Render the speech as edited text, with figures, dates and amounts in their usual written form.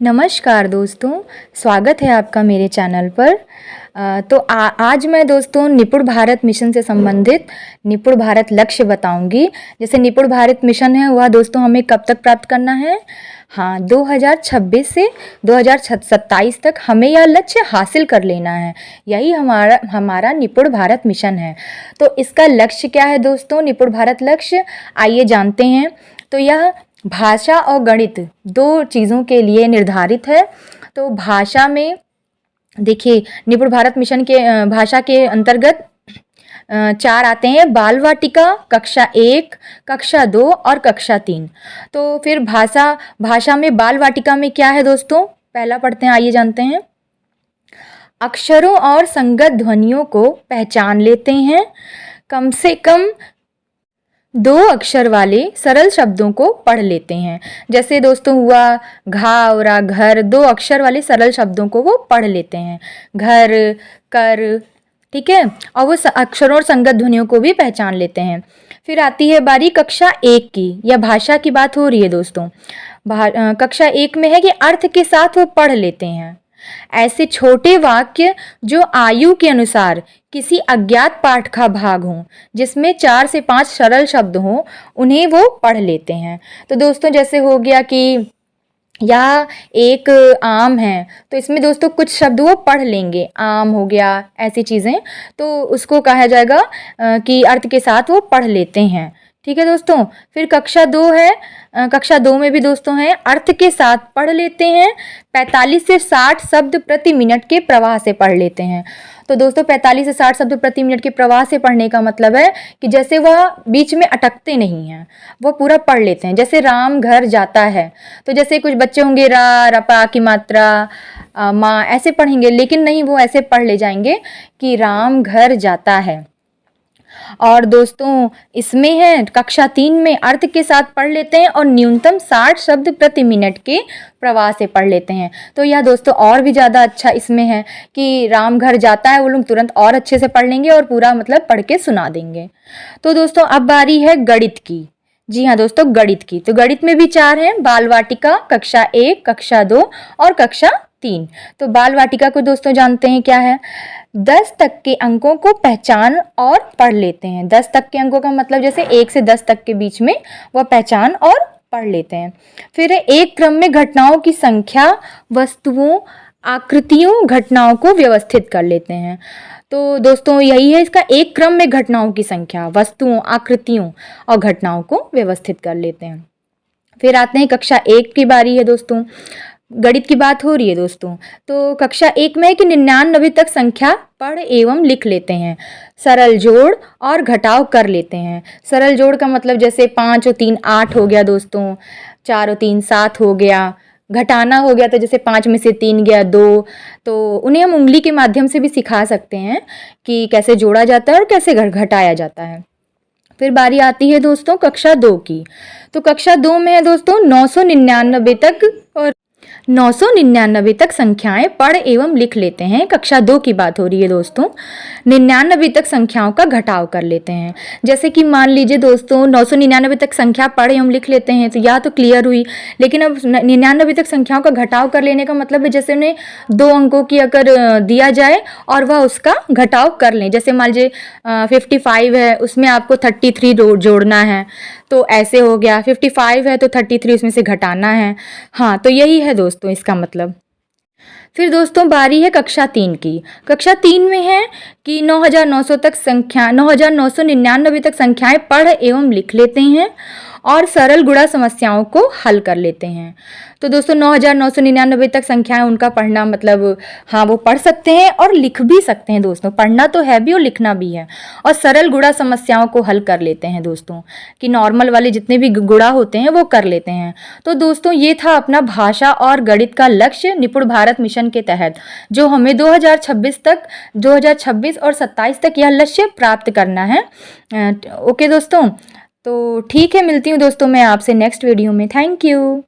नमस्कार दोस्तों, स्वागत है आपका मेरे चैनल पर। आज मैं दोस्तों निपुण भारत मिशन से संबंधित निपुण भारत लक्ष्य बताऊंगी। जैसे निपुण भारत मिशन है वह दोस्तों हमें कब तक प्राप्त करना है। हाँ, 2026 से 2027 तक हमें यह लक्ष्य हासिल कर लेना है। यही हमारा निपुण भारत मिशन है। तो इसका लक्ष्य क्या है दोस्तों? निपुण भारत लक्ष्य आइए जानते हैं। तो यह भाषा और गणित दो चीज़ों के लिए निर्धारित है। तो भाषा में देखिए, निपुण भारत मिशन के भाषा के अंतर्गत 4 आते हैं: बाल वाटिका, कक्षा 1, कक्षा 2 और कक्षा 3। तो फिर भाषा में बाल वाटिका में क्या है दोस्तों? पहला पढ़ते हैं, आइए जानते हैं। अक्षरों और संगत ध्वनियों को पहचान लेते हैं। कम से कम 2 अक्षर वाले सरल शब्दों को पढ़ लेते हैं। जैसे दोस्तों हुआ घावरा, घर, 2 अक्षर वाले सरल शब्दों को वो पढ़ लेते हैं। घर, कर, ठीक है। और वो अक्षरों और संगत ध्वनियों को भी पहचान लेते हैं। फिर आती है बारी कक्षा 1 की। यह भाषा की बात हो रही है दोस्तों। कक्षा 1 में है कि अर्थ के साथ वो पढ़ लेते हैं। ऐसे छोटे वाक्य जो आयु के अनुसार किसी अज्ञात पाठ का भाग हों, जिसमें 4 से 5 सरल शब्द हों, उन्हें वो पढ़ लेते हैं। तो दोस्तों जैसे हो गया कि यह एक आम है, तो इसमें दोस्तों कुछ शब्द वो पढ़ लेंगे। आम हो गया, ऐसी चीज़ें, तो उसको कहा जाएगा कि अर्थ के साथ वो पढ़ लेते हैं। ठीक है दोस्तों। फिर कक्षा 2 है। कक्षा 2 में भी दोस्तों हैं, अर्थ के साथ पढ़ लेते हैं। 45 से 60 शब्द प्रति मिनट के प्रवाह से पढ़ लेते हैं। तो दोस्तों 45 से 60 शब्द प्रति मिनट के प्रवाह से पढ़ने का मतलब है कि जैसे वह बीच में अटकते नहीं हैं, वह पूरा पढ़ लेते हैं। जैसे राम घर जाता है, तो जैसे कुछ बच्चे होंगे रा, रपा की मात्रा, माँ ऐसे पढ़ेंगे, लेकिन नहीं, वो ऐसे पढ़ ले जाएंगे कि राम घर जाता है। और दोस्तों इसमें है कक्षा 3 में अर्थ के साथ पढ़ लेते हैं और न्यूनतम 60 शब्द प्रति मिनट के प्रवाह से पढ़ लेते हैं। तो यह दोस्तों और भी ज़्यादा अच्छा इसमें है कि राम घर जाता है, वो लोग तुरंत और अच्छे से पढ़ लेंगे और पूरा मतलब पढ़ के सुना देंगे। तो दोस्तों अब बारी है गणित की। जी हाँ दोस्तों, गणित की। तो गणित में भी 4 हैं: बाल वाटिका, कक्षा 1, कक्षा 2 और कक्षा 3। तो बाल वाटिका को दोस्तों जानते हैं क्या है? 10 तक के अंकों को पहचान और पढ़ लेते हैं। 10 तक के अंकों का मतलब जैसे 1 से 10 तक के बीच में वह पहचान और पढ़ लेते हैं। फिर एक क्रम में घटनाओं की संख्या, वस्तुओं, आकृतियों, घटनाओं को व्यवस्थित कर लेते हैं। तो दोस्तों यही है इसका, एक क्रम में घटनाओं की संख्या, वस्तुओं, आकृतियों और घटनाओं को व्यवस्थित कर लेते हैं। फिर आते हैं कक्षा 1 की बारी है दोस्तों। गणित की बात हो रही है दोस्तों। तो कक्षा 1 में है कि 99 तक संख्या पढ़ एवं लिख लेते हैं। सरल जोड़ और घटाव कर लेते हैं। सरल जोड़ का मतलब जैसे 5 और 3 8 हो गया दोस्तों, 4 और 3 7 हो गया। घटाना हो गया तो जैसे 5 में से 3 गया 2। तो उन्हें हम उंगली के माध्यम से भी सिखा सकते हैं कि कैसे जोड़ा जाता है और कैसे घटाया जाता है। फिर बारी आती है दोस्तों कक्षा 2 की। तो कक्षा 2 में है दोस्तों 999 तक और 999 तक संख्याएं पढ़ एवं लिख लेते हैं। कक्षा 2 की बात हो रही है दोस्तों। 99 तक संख्याओं का घटाव कर लेते हैं। जैसे कि मान लीजिए दोस्तों 999 तक संख्या पढ़ एवं लिख लेते हैं, तो यह तो क्लियर हुई। लेकिन अब 99 तक संख्याओं का घटाव कर लेने का मतलब है जैसे उन्हें 2 अंकों की अगर दिया जाए और वह उसका घटाव कर लें। जैसे मान लीजिए 55 है, उसमें आपको 33 जोड़ना है, तो ऐसे हो गया। 55 है तो 33 उसमें से घटाना है। हाँ, तो यही है दोस्तों इसका मतलब। फिर दोस्तों बारी है कक्षा 3 की। कक्षा 3 में है कि 9,999 तक संख्याएं पढ़ एवं लिख लेते हैं और सरल गुणा समस्याओं को हल कर लेते हैं। तो दोस्तों 9,999 तक संख्याएं उनका पढ़ना मतलब हाँ, वो पढ़ सकते हैं और लिख भी सकते हैं दोस्तों। पढ़ना तो है भी और लिखना भी है। और सरल गुणा समस्याओं को हल कर लेते हैं दोस्तों, कि नॉर्मल वाले जितने भी गुणा होते हैं वो कर लेते हैं। तो दोस्तों ये था अपना भाषा और गणित का लक्ष्य निपुण भारत मिशन के तहत, जो हमें 2026 और 27 तक यह लक्ष्य प्राप्त करना है। ओके दोस्तों, तो ठीक है, मिलती हूँ दोस्तों मैं आपसे नेक्स्ट वीडियो में। Thank you.